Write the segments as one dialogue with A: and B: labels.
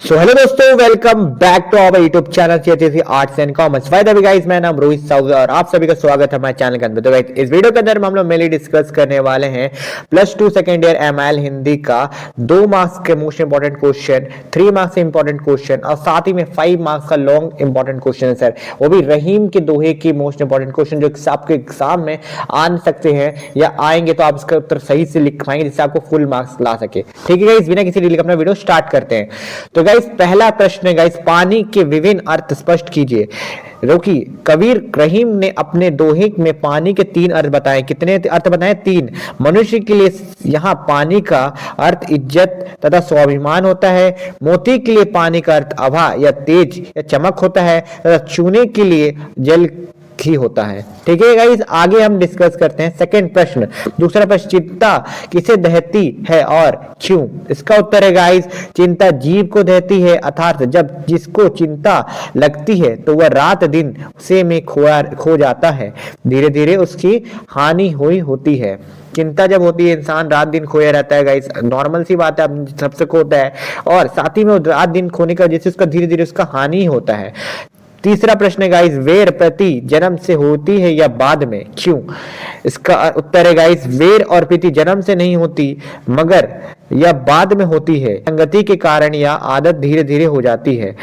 A: सो hello दोस्तों, welcome back to our YouTube channel arts and commerce. By the way guys, मेरा नाम रोहित साहू है और आप सभी का स्वागत है हमारे चैनल के अंदर। तो गाइस, इस वीडियो के अंदर हम लोग मेनली डिस्कस करने वाले हैं +2 सेकंड ईयर एमआईएल हिंदी का 2 मार्क्स के मोस्ट इंपॉर्टेंट क्वेश्चन, 3 मार्क्स से इंपॉर्टेंट क्वेश्चन और साथ ही में 5 मार्क्स का लॉन्ग इंपॉर्टेंट क्वेश्चन है सर। वो भी रहीम के दोहे की मोस्ट इंपॉर्टेंट क्वेश्चन जो आपके एग्जाम में आ सकते हैं या आएंगे तो आप इसका उत्तर सही से लिख पाएंगे जिससे आपको फुल मार्क्स ला सके। ठीक है गाइस, बिना किसी डिले के अपना वीडियो स्टार्ट करते हैं। तो गाइस, पहला प्रश्न है गाइस, पानी के विभिन्न अर्थ स्पष्ट कीजिए। रोकी, कबीर रहीम ने अपने दोहे में पानी के 3 अर्थ बताए। कितने अर्थ बताए? 3। मनुष्य के लिए यहाँ पानी का अर्थ इज्जत तथा स्वाभिमान होता है। मोती के लिए पानी का अर्थ आभा या तेज या चमक होता है तथा चूने के लिए जल ही होता है। ठीक है गाइस, आगे हम डिस्कस करते हैं सेकंड प्रश्न। दूसरा प्रश्न, चिंता किसे दहती है और क्यों? इसका उत्तर है गाइस, चिंता जीव को दहती है, अर्थात जब जिसको चिंता लगती है तो वह रात दिन उसे में खो जाता है, धीरे धीरे उसकी हानि हुई होती है। चिंता जब होती है, इंसान रात दिन खोया रहता है गाइस, नॉर्मल सी बात है, सबसे को होता है। और साथ ही में रात दिन खोने का वजह से उसका धीरे धीरे उसका हानि होता है। तीसरा प्रश्न है गाइस, वेर प्रति जन्म से होती है या बाद में, क्यों? इसका उत्तर है गाइस, वेर और प्रीति जन्म से नहीं होती मगर या बाद में होती है। संगति के कारण या आदत धीरे धीरे हो जाती है।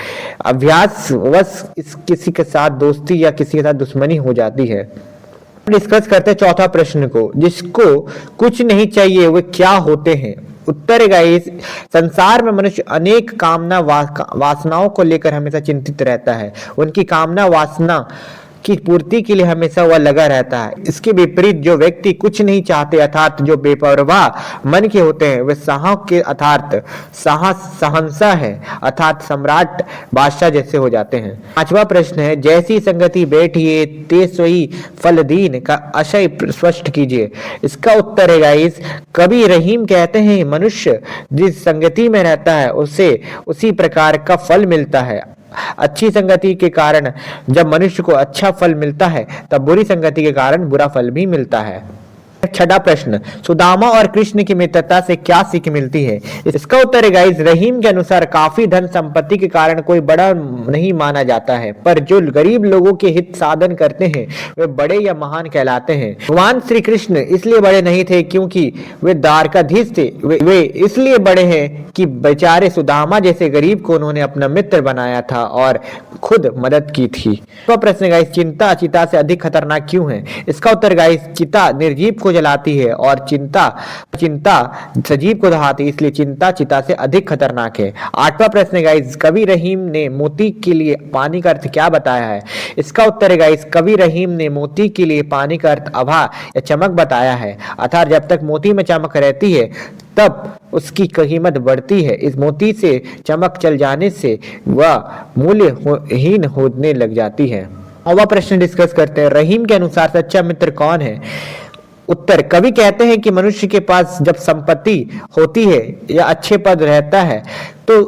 A: अभ्यास वश किसी के साथ दोस्ती या किसी के साथ दुश्मनी हो जाती है। डिस्कस करते हैं चौथा प्रश्न को, जिसको कुछ नहीं चाहिए वे क्या होते हैं? उत्तर है गाइस, संसार में मनुष्य अनेक कामना वासनाओं को लेकर हमेशा चिंतित रहता है। उनकी कामना वासना की पूर्ति के लिए हमेशा वह लगा रहता है। इसके विपरीत जो व्यक्ति कुछ नहीं चाहते अर्थात जो बेपरवाह मन के होते हैं वे साहस के अर्थात सहनसा है अर्थात सम्राट बादशाह जैसे हो जाते हैं। पांचवा प्रश्न है, जैसी संगति बैठिए ते सोई फल दीन का आशय स्पष्ट कीजिए। इसका उत्तर है गाइस, कवि रहीम कहते हैं मनुष्य जिस संगति में रहता है उसे उसी प्रकार का फल मिलता है। अच्छी संगति के कारण जब मनुष्य को अच्छा फल मिलता है तब बुरी संगति के कारण बुरा फल भी मिलता है। छठा प्रश्न, सुदामा और कृष्ण की मित्रता से क्या सीख मिलती है? इसका उत्तर है गाइस, रहीम के अनुसार काफी धन संपत्ति के कारण कोई बड़ा नहीं माना जाता है, पर जो गरीब लोगों के हित साधन करते हैं वे बड़े या महान कहलाते हैं। भगवान श्री कृष्ण इसलिए बड़े नहीं थे क्योंकि वे द्वारकाधीश थे, वे इसलिए बड़े हैं कि बेचारे सुदामा जैसे गरीब को उन्होंने अपना मित्र बनाया था और खुद मदद की थी। तो प्रश्न गाइस, चिंता चिता से अधिक खतरनाक क्यों है? इसका उत्तर गाइस, चिता निर्जीव को जलाती है और चिंता सजीव को दहाती, इसलिए चिंता चिता से अधिक खतरनाक है। आठवां प्रश्न गाइस, कवि रहीम ने मोती के लिए पानी का अर्थ क्या बताया है? इसका उत्तर है गाइस, कवि रहीम ने मोती के लिए पानी का अर्थ आभा या चमक बताया है, अर्थात जब तक मोती में चमक रहती है तब उसकी कीमत बढ़ती है। इस मोती से चमक चल जाने से वह मूल्यहीन होने लग जाती है। और प्रश्न डिस्कस करते हैं, रहीम के अनुसार सच्चा मित्र कौन है? उत्तर, कवि कहते हैं कि मनुष्य के पास जब संपत्ति होती है या अच्छे पद रहता है तो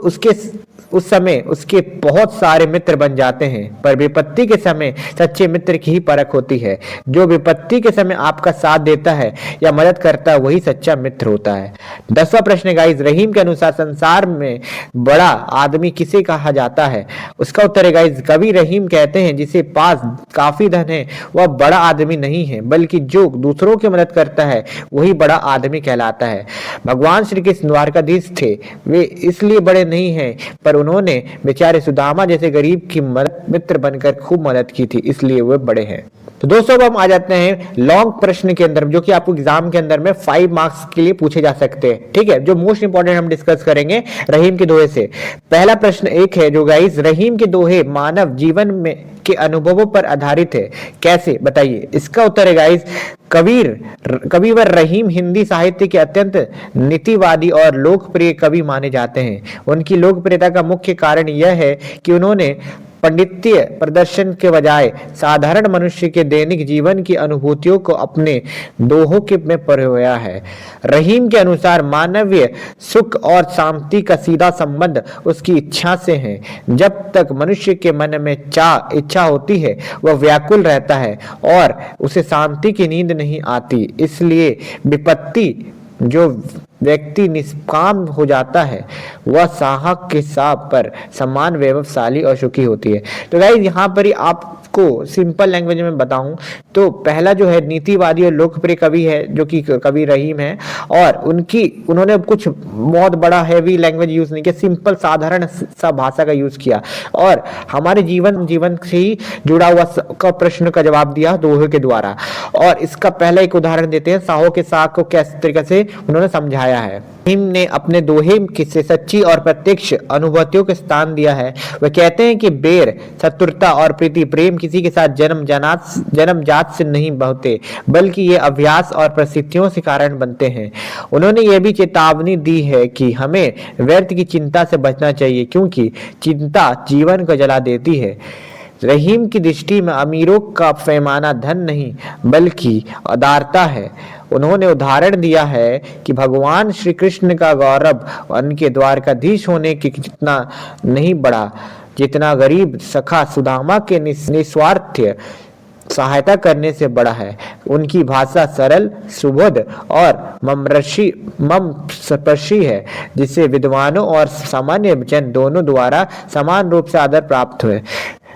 A: उस समय उसके बहुत सारे मित्र बन जाते हैं, पर विपत्ति के समय सच्चे मित्र की ही परख होती है। जो विपत्ति के समय आपका साथ देता है या मदद करता है वही सच्चा मित्र होता है। 10वां प्रश्न गाइस, रहीम के अनुसार संसार में बड़ा आदमी किसे कहा जाता है? उसका उत्तर है गाइस, कवि रहीम कहते हैं जिसे पास काफी धन है वह बड़ा आदमी नहीं है, बल्कि जो दूसरों की मदद करता है वही बड़ा आदमी कहलाता है। भगवान श्री कृष्ण द्वारकाधीश थे, वे इसलिए बड़े नहीं है पर उन्होंने बेचारे सुदामा जैसे गरीब की मित्र बनकर खूब मदद की थी, इसलिए वे बड़े हैं। तो दोस्तों, अब हम आ जाते हैं लॉन्ग प्रश्न के अंदर जो कि आपको एग्जाम के अंदर में 5 मार्क्स के लिए पूछे जा सकते हैं। ठीक है, जो मोस्ट इंपॉर्टेंट हम डिस्कस करेंगे रहीम के दोहे से। पहला प्रश्न एक है जो गाइस, रहीम के दोहे मानव जीवन में के अनुभवों पर आधारित है, कैसे बताइए? इसका उत्तर है गाइस, कविवर रहीम हिंदी साहित्य के अत्यंत नीतिवादी और लोकप्रिय कवि माने जाते हैं। उनकी लोकप्रियता का मुख्य कारण यह है कि उन्होंने पंडितीय प्रदर्शन के बजाय साधारण मनुष्य के दैनिक जीवन की अनुभूतियों को अपने दोहों के में परोया है। रहीम के अनुसार मानवीय सुख और शांति का सीधा संबंध उसकी इच्छा से है। जब तक मनुष्य के मन में इच्छा होती है वह व्याकुल रहता है और उसे शांति की नींद नहीं आती। इसलिए विपत्ति जो व्यक्ति निष्काम हो जाता है वह साहब के साहब पर समान वैभवशाली और सुखी होती है। तो गाइस यहाँ पर ही आपको सिंपल लैंग्वेज में बताऊं तो पहला जो है नीतिवादी और लोकप्रिय कवि है जो कि कवि रहीम है, और उन्होंने कुछ बहुत बड़ा हैवी लैंग्वेज यूज नहीं किया, सिंपल साधारण सा भाषा का यूज किया और हमारे जीवन से ही जुड़ा हुआ का प्रश्न का जवाब दिया दोहे के द्वारा। और इसका पहला एक उदाहरण देते हैं, साहो के साग को किस तरीके से उन्होंने समझाया है। रहीम ने अपने दोहे से सच्ची और प्रत्यक्ष अनुभूतियों को स्थान दिया है। वे कहते हैं कि बैर, शत्रुता और प्रीति प्रेम किसी के साथ जन्मजात से नहीं होते, बल्कि ये अभ्यास और परिस्थितियों से कारण बनते हैं। उन्होंने यह भी चेतावनी दी है कि हमें व्यर्थ की चिंता से बचना चाहिए, क्योंकि चिंता जीवन को जला देती है। रहीम की दृष्टि में अमीरों का पैमाना धन नहीं बल्कि उदारता है। उन्होंने उदाहरण दिया है कि भगवान श्री कृष्ण का गौरव उनके द्वारकाधीश होने के जितना नहीं बढ़ा जितना गरीब सखा सुदामा के निस्वार्थ सहायता करने से बड़ा है। उनकी भाषा सरल, सुबोध और ममस्पर्शी है, जिससे विद्वानों और सामान्य जन दोनों द्वारा समान रूप से आदर प्राप्त हुए।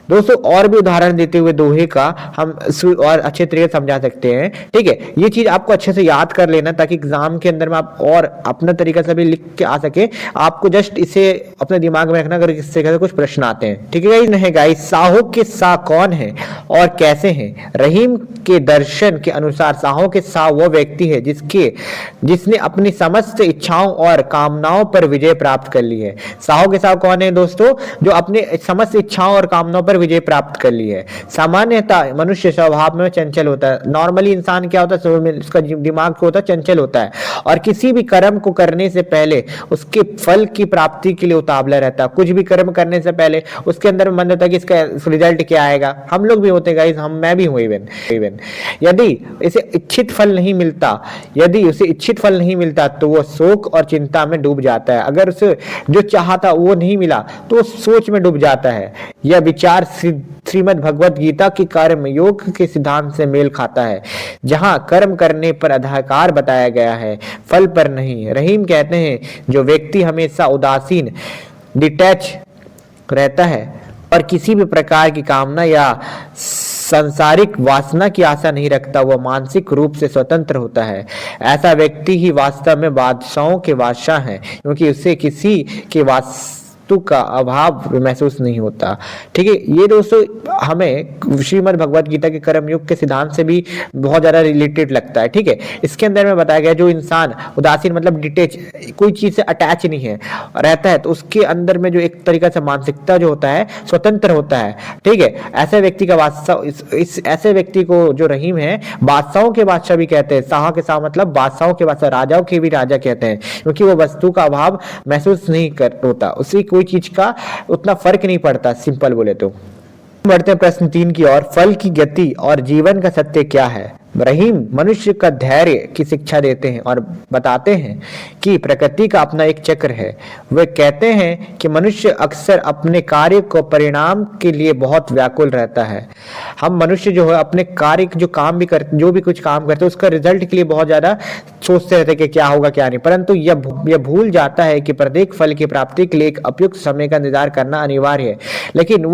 A: दोस्तों और भी उदाहरण देते हुए दोहे का हम और अच्छे तरीके से समझा सकते हैं। ठीक है, ये चीज आपको अच्छे से याद कर लेना ताकि एग्जाम के अंदर में आप और अपने तरीके से भी लिख के आ सके। आपको जस्ट इसे अपने दिमाग में रखना अगर इस तरीके से कुछ प्रश्न आते हैं। ठीक है गाइस, साहो के सा कौन है और कैसे हैं? रहीम के दर्शन के अनुसार साहो के सा वो व्यक्ति है जिसने अपनी समस्त इच्छाओं और कामनाओं पर विजय प्राप्त कर ली है। साहो के सा कौन है दोस्तों? जो अपने समस्त इच्छाओं और कामनाओं पर विजय प्राप्त कर ली है। सामान्यतः मनुष्य स्वभाव में चंचल होता है। नॉर्मली इंसान क्या होता है, उसका दिमाग को होता है चंचल होता है और किसी भी कर्म को करने से पहले उसके फल की प्राप्ति के लिए उतावला रहता है। कुछ भी कर्म करने से पहले उसके अंदर मन होता है कि इसका रिजल्ट क्या आएगा। हम लोग भी होते गाइस, मैं भी हूं इवन यदि उसे इच्छित फल नहीं मिलता तो वो शोक और चिंता में डूब जाता है। अगर उसे जो चाहता वो नहीं मिला तो सोच में डूब जाता है। यह विचार श्रीमद् भगवत गीता की कर्म योग के सिद्धांत से मेल खाता है, जहां कर्म करने पर अधिकार बताया गया है, फल पर नहीं। रहीम कहते हैं जो व्यक्ति हमेशा उदासीन डिटैच रहता है और किसी भी प्रकार की कामना या सांसारिक वासना की आशा नहीं रखता, वह मानसिक रूप से स्वतंत्र होता है। ऐसा व्यक्ति ही वास्तव में बादशाहों के बादशाह है, क्योंकि उसे किसी के वस्तु का अभाव महसूस नहीं होता। ठीक है, ये दोस्तों हमें श्रीमद् भगवत गीता के कर्म योग के सिद्धांत से भी बहुत ज्यादा रिलेटेड लगता है। ठीक है, इसके अंदर में बताया गया जो इंसान उदासीन मतलब डिटेच, कोई चीज से अटैच नहीं है रहता है, तो उसके अंदर में जो एक तरीका से मानसिकता जो होता है स्वतंत्र होता है। ठीक है, ऐसे व्यक्ति का ऐसे व्यक्ति को जो रहीम है बादशाहों के बादशाह भी कहते हैं। शाह के शाह मतलब बादशाहों के बादशाह, राजाओं के भी राजा कहते हैं, क्योंकि वो वस्तु का अभाव महसूस नहीं होता, उसी कोई चीज का उतना फर्क नहीं पड़ता, सिंपल बोले तो। बढ़ते हैं प्रश्न 3 की ओर। फल की गति और जीवन का सत्य क्या है? रहीम मनुष्य का धैर्य की शिक्षा देते हैं और बताते हैं कि प्रकृति का अपना एक चक्र है। वे कहते हैं कि मनुष्य अक्सर अपने कार्य को परिणाम के लिए बहुत व्याकुल रहता है। हम मनुष्य जो है अपने कार्य जो भी कुछ काम करते हैं उसका रिजल्ट के लिए बहुत ज्यादा सोचते रहते हैं कि क्या होगा क्या नहीं, परंतु यह भूल जाता है कि प्रत्येक फल की प्राप्ति के लिए एक उपयुक्त समय का इंतजार करना अनिवार्य है। लेकिन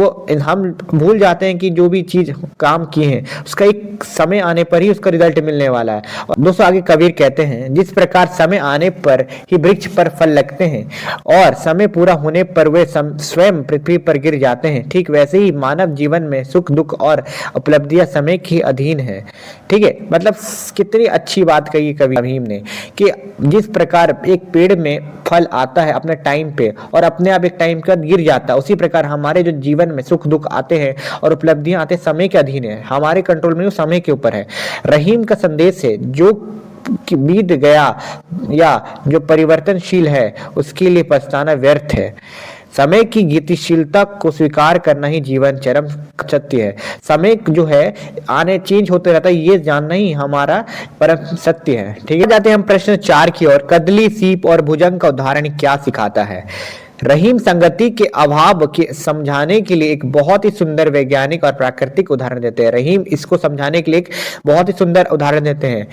A: हम भूल जाते हैं कि जो भी चीज काम की है उसका एक समय आने पर ही उसका रिजल्ट मिलने वाला है। और दोस्तों आगे कबीर कहते हैं, जिस प्रकार समय आने पर ही वृक्ष पर फल लगते हैं और समय पूरा होने पर वे स्वयं पृथ्वी पर गिर जाते हैं, ठीक वैसे ही मानव जीवन में सुख दुख और उपलब्धियां समय के अधीन है। ठीक है, मतलब कितनी अच्छी बात कही कवि रहीम ने कि जिस प्रकार एक पेड़ में फल आता है अपने टाइम पे और अपने आप एक टाइम का गिर जाता है, उसी प्रकार हमारे जो जीवन में सुख दुख आते हैं और उपलब्धियां आते हैं समय के अधीन है, हमारे कंट्रोल में समय के ऊपर है। रहीम का संदेश है जो बीत गया या जो परिवर्तनशील है उसके लिए पछताना व्यर्थ है। समय की गतिशीलता को स्वीकार करना ही जीवन चरम सत्य है। समय जो है आने चेंज होते रहता है, ये जानना ही हमारा परम सत्य है। ठीक है, जाते हैं हम प्रश्न 4 की ओर। कदली, सीप और भुजंग का उदाहरण क्या सिखाता है? रहीम संगति के अभाव के समझाने के लिए एक बहुत ही सुंदर वैज्ञानिक और प्राकृतिक उदाहरण देते हैं। रहीम इसको समझाने के लिए एक बहुत ही सुंदर उदाहरण देते हैं।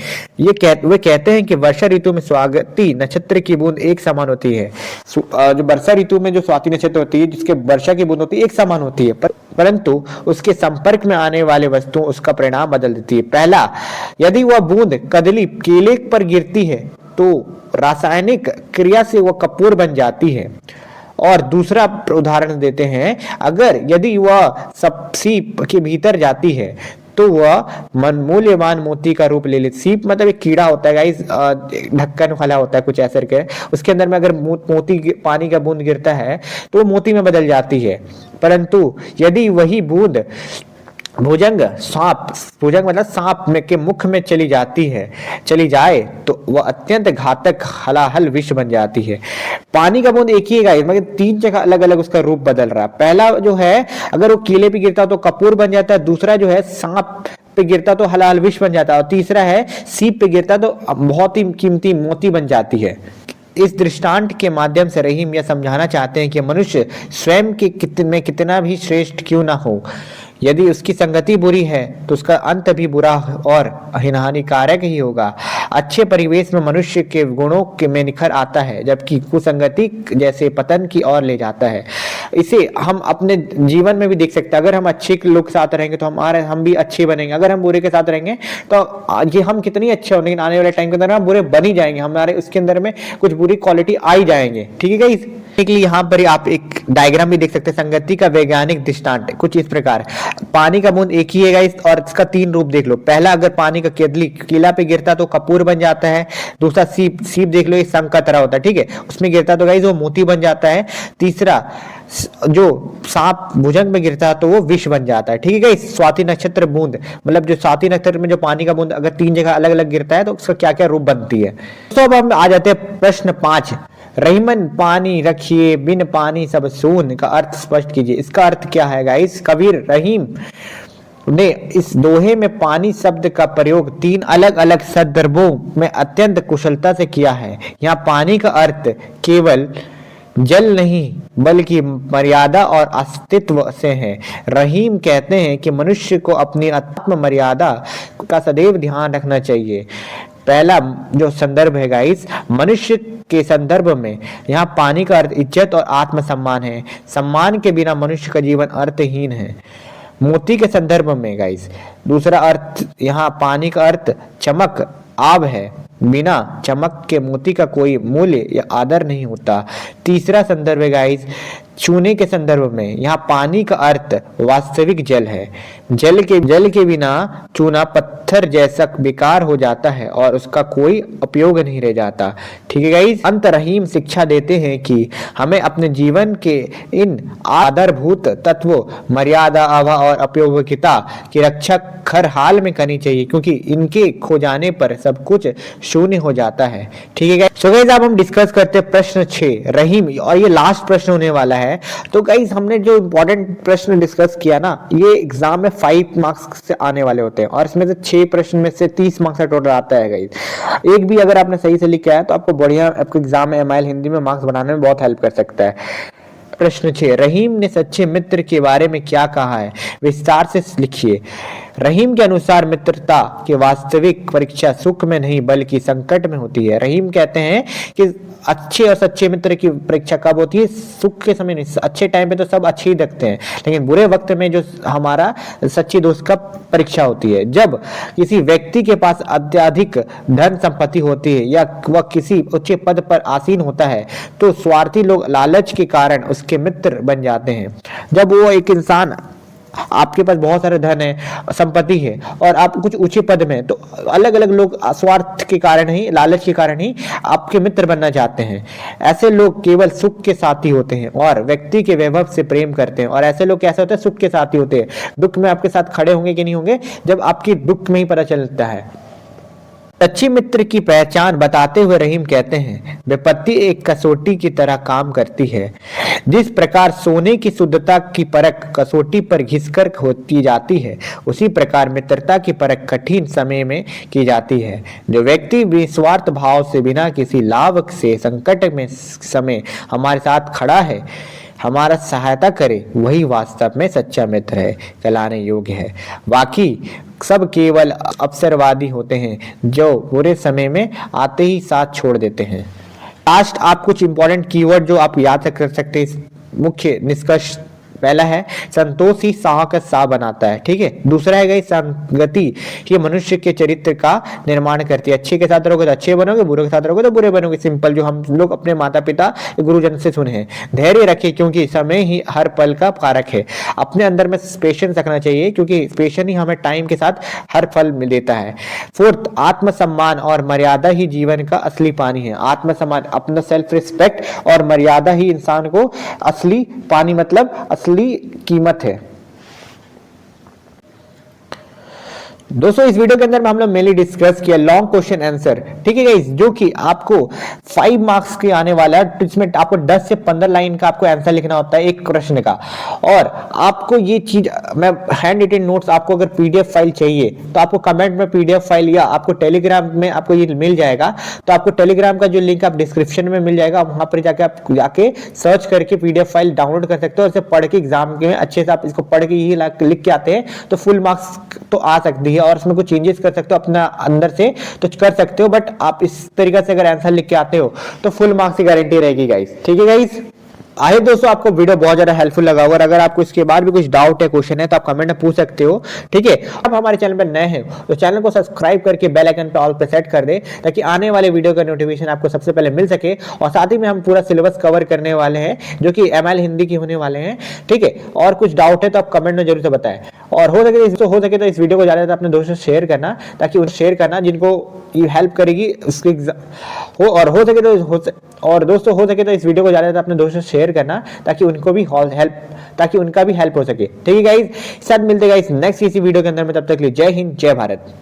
A: वे कहते हैं कि वर्षा ऋतु में स्वाति नक्षत्र की बूंद एक समान होती है। जो वर्षा ऋतु में जो स्वाति नक्षत्र होती है, जिसके वर्षा की बूंद होती है, एक समान होती है, परंतु उसके संपर्क में आने वाले वस्तुओं उसका परिणाम बदल देती है। पहला, यदि वह बूंद कदली केले पर गिरती है तो रासायनिक क्रिया से वह कपूर बन जाती है। और दूसरा उदाहरण देते हैं, अगर यदि वह सीप के भीतर जाती है तो वह मूल्यवान मोती का रूप ले लेती। सीप मतलब एक कीड़ा होता है गाइस, ढक्कन वाला होता है कुछ ऐसे के, उसके अंदर में अगर मोती पानी का बूंद गिरता है तो वो मोती में बदल जाती है। परंतु यदि वही बूंद भुजंग मतलब सांप में के मुख में चली जाए तो वह अत्यंत घातक हलाहल विष बन जाती है। पानी का बूंद एक ही है मगर 3 जगह अलग अलग उसका रूप बदल रहा है। पहला जो है, अगर वो कीले पे गिरता तो कपूर बन जाता है, दूसरा जो है सांप पे गिरता तो हलाहल विष बन जाता है, और तीसरा है सीप पे गिरता तो बहुत ही कीमती मोती बन जाती है। इस दृष्टांत के माध्यम से रहीम यह समझाना चाहते हैं कि मनुष्य स्वयं के में कितना भी श्रेष्ठ क्यों ना हो, यदि उसकी संगति बुरी है तो उसका अंत भी बुरा और हानिकारक ही होगा। अच्छे परिवेश में मनुष्य के गुणों के में निखर आता है, जबकि कुसंगति जैसे पतन की ओर ले जाता है। इसे हम अपने जीवन में भी देख सकते हैं। अगर हम अच्छे लोग के साथ रहेंगे तो हम भी अच्छे बनेंगे, अगर हम बुरे के साथ रहेंगे तो ये हम कितनी अच्छे होंगे, लेकिन आने वाले टाइम के अंदर हम बुरे बन ही जाएंगे, हमारे उसके अंदर में कुछ बुरी क्वालिटी आ ही जाएंगे। ठीक है गाइस, के लिए यहाँ पर आप एक डायग्राम भी देख सकते हैं। संगति का वैज्ञानिक दृष्टांत कुछ इस प्रकार, पानी का बूंद एक ही है गाइस और इसका 3 रूप देख लो। पहला, अगर पानी का केतली कीला पे गिरता तो कपूर बन जाता है। दूसरा, सीप देख लो, ये शंख का तरह होता है, ठीक है, उसमें गिरता तो गाइस वो मोती बन जाता है। तीसरा, जो सांप भुजंग में गिरता है तो वो विष बन जाता है। ठीक है गाइस, स्वाति नक्षत्र बूंद मतलब जो स्वाति नक्षत्र में जो पानी का बूंद अगर 3 जगह अलग अलग गिरता है तो उसका क्या क्या रूप बनती है। तो अब हम आ जाते हैं प्रश्न 5, रहीमन पानी रखिए बिन पानी सब सून का अर्थ स्पष्ट कीजिए। इसका अर्थ क्या है गाइस? कबीर रहीम ने इस दोहे में पानी शब्द का प्रयोग 3 अलग अलग संदर्भों में अत्यंत कुशलता से किया है। यहाँ पानी का अर्थ केवल जल नहीं बल्कि मर्यादा और अस्तित्व से है। रहीम कहते हैं कि मनुष्य को अपनी आत्म मर्यादा का सदैव ध्यान रखना चाहिए। पहला जो संदर्भ है गाइस, मनुष्य के संदर्भ में यहाँ पानी का अर्थ इज्जत और आत्मसम्मान है। सम्मान के बिना मनुष्य का जीवन अर्थहीन है। मोती के संदर्भ में गाइस दूसरा अर्थ, यहाँ पानी का अर्थ चमक आब है, बिना चमक के मोती का कोई मूल्य या आदर नहीं होता। तीसरा संदर्भ है गाइस चूने के संदर्भ में, यहाँ पानी का अर्थ वास्तविक जल है। जल के बिना चूना पत्थर जैसा बेकार हो जाता है और उसका कोई उपयोग नहीं रह जाता। ठीक है गाइस, अंत रहीम शिक्षा देते हैं कि हमें अपने जीवन के इन आधारभूत तत्वों मर्यादा, आभा और उपयोगिता की रक्षा हर हाल में करनी चाहिए, क्योंकि इनके खो जाने पर सब कुछ शून्य हो जाता है। ठीक है गाइस, सो गाइस अब हम डिस्कस करते हैं प्रश्न 6 रहीम, और ये लास्ट प्रश्न होने वाला है। तो गाइस हमने जो इंपॉर्टेंट प्रश्न डिस्कस किया ना, ये एग्जाम में 5 मार्क्स से आने वाले होते हैं और इसमें से 6 प्रश्न में से 30 मार्क्स का टोटल आता है गाइस। एक भी अगर आपने सही से लिखा है तो आपको बढ़िया आपके एग्जाम में MIL हिंदी में मार्क्स बनाने में बहुत हेल्प कर सकता है। प्रश्न 6, रहीम ने सच्चे मित्र के बारे में क्या कहा है, विस्तार से लिखिए। रहीम के अनुसार मित्रता की वास्तविक परीक्षा सुख में नहीं बल्कि संकट में होती है। रहीम कहते हैं कि अच्छे और सच्चे मित्र की परीक्षा कब होती है? सुख के समय नहीं। अच्छे टाइम पे तो सब अच्छे ही रखते हैं, लेकिन बुरे वक्त में जो हमारा सच्ची दोस्त का परीक्षा होती है, जब किसी व्यक्ति के पास अत्यधिक धन संपत्ति होती है या वह किसी उच्च पद पर आसीन होता है तो स्वार्थी लोग लालच के कारण उसके मित्र बन जाते हैं। जब वो एक इंसान, आपके पास बहुत सारे धन है, संपत्ति है और आप कुछ ऊंचे पद में, तो अलग अलग लोग स्वार्थ के कारण ही, लालच के कारण ही आपके मित्र बनना चाहते हैं। ऐसे लोग केवल सुख के साथी होते हैं और व्यक्ति के वैभव से प्रेम करते हैं। और ऐसे लोग कैसे होते हैं? सुख के साथी होते हैं। दुख में आपके साथ खड़े होंगे कि नहीं होंगे, जब आपकी दुख में ही पता चलता है। सच्ची मित्र की पहचान बताते हुए रहीम कहते हैं, विपत्ति एक कसौटी की तरह काम करती है। जिस प्रकार सोने की शुद्धता की परख कसौटी पर घिसकर होती जाती है, उसी प्रकार मित्रता की परख कठिन समय में की जाती है। जो व्यक्ति निस्वार्थ भाव से बिना किसी लाभ से संकट में समय हमारे साथ खड़ा है, हमारा सहायता करे, वही वास्तव में सच्चा मित्र है, कहलाने योग्य है। बाकी सब केवल अवसरवादी होते हैं जो बुरे समय में आते ही साथ छोड़ देते हैं। लास्ट आप कुछ इंपॉर्टेंट कीवर्ड जो आप याद कर सकते हैं, मुख्य निष्कर्ष पहला है संतोष ही साह का साह बनाता है, ठीक है। दूसरा है गई संगति, ये मनुष्य के चरित्र का निर्माण करती है। अच्छे के साथ रहोगे तो अच्छे बनोगे, बुरे के साथ रहोगे तो बुरे बनोगे। सिंपल जो हम लोग अपने माता पिता गुरुजन से सुने हैं। धैर्य रखे क्योंकि समय ही हर पल का कारक है। अपने अंदर में पेशेंस रखना चाहिए क्योंकि पेशेंस ही हमें टाइम के साथ हर फल मिल देता है। फोर्थ, आत्मसम्मान और मर्यादा ही जीवन का असली पानी है। आत्मसम्मान, अपना सेल्फ रिस्पेक्ट और मर्यादा ही इंसान को असली पानी मतलब असली कीमत है। दोस्तों इस वीडियो के अंदर में हम लोग मेनली डिस्कस किया लॉन्ग क्वेश्चन आंसर, ठीक है गाइस, जो कि आपको 5 मार्क्स के आने वाला है। इसमें आपको 10 से 15 लाइन का आपको आंसर लिखना होता है एक प्रश्न का। और आपको ये चीज मैं हैंड रिटन नोट्स, आपको अगर पीडीएफ फाइल चाहिए तो आपको कमेंट में पीडीएफ फाइल या आपको टेलीग्राम में आपको ये मिल जाएगा। तो आपको टेलीग्राम का जो लिंक आप डिस्क्रिप्शन में मिल जाएगा, वहां पर जाके आप जाके सर्च करके पीडीएफ फाइल डाउनलोड कर सकते हो। और इसे पढ़ के एग्जाम के अच्छे से आप इसको पढ़ के ही लिख के आते हैं तो फुल मार्क्स तो आ सकती है। और इसमें कुछ चेंजेस कर सकते हो अपना अंदर से तो कर सकते हो, बट आप इस तरीके से अगर आंसर लिख के आते हो तो फुल मार्क्स की गारंटी रहेगी गाइस, ठीक है गाइस। आइए दोस्तों आपको वीडियो बहुत ज्यादा हेल्पफुल लगा होगा। अगर आपको इसके बाद भी कुछ डाउट है, क्वेश्चन है तो आप कमेंट में पूछ सकते हो, ठीक है। अब हमारे चैनल पर नए हैं तो चैनल को सब्सक्राइब करके बेल आइकन पे ऑल पे सेट कर दे ताकि आने वाले वीडियो का नोटिफिकेशन आपको सबसे पहले मिल सके। और साथ ही में हम पूरा सिलेबस कवर करने वाले हैं जो कि एमएल हिंदी की होने वाले हैं, ठीक है। और कुछ डाउट है तो आप कमेंट में जरूर से बताएं। और हो सके तो इस वीडियो को ज्यादा अपने दोस्तों से शेयर करना ताकि उन्हें शेयर करना जिनको ये हेल्प करेगी उसके और दोस्तों हो सके तो इस वीडियो को ज्यादा अपने दोस्तों से शेयर करना ताकि उनको भी उनका भी हेल्प हो सके, ठीक है गाइस। साथ मिलते गाइस नेक्स्ट किसी वीडियो के अंदर में, तब तक के लिए जय हिंद जय भारत।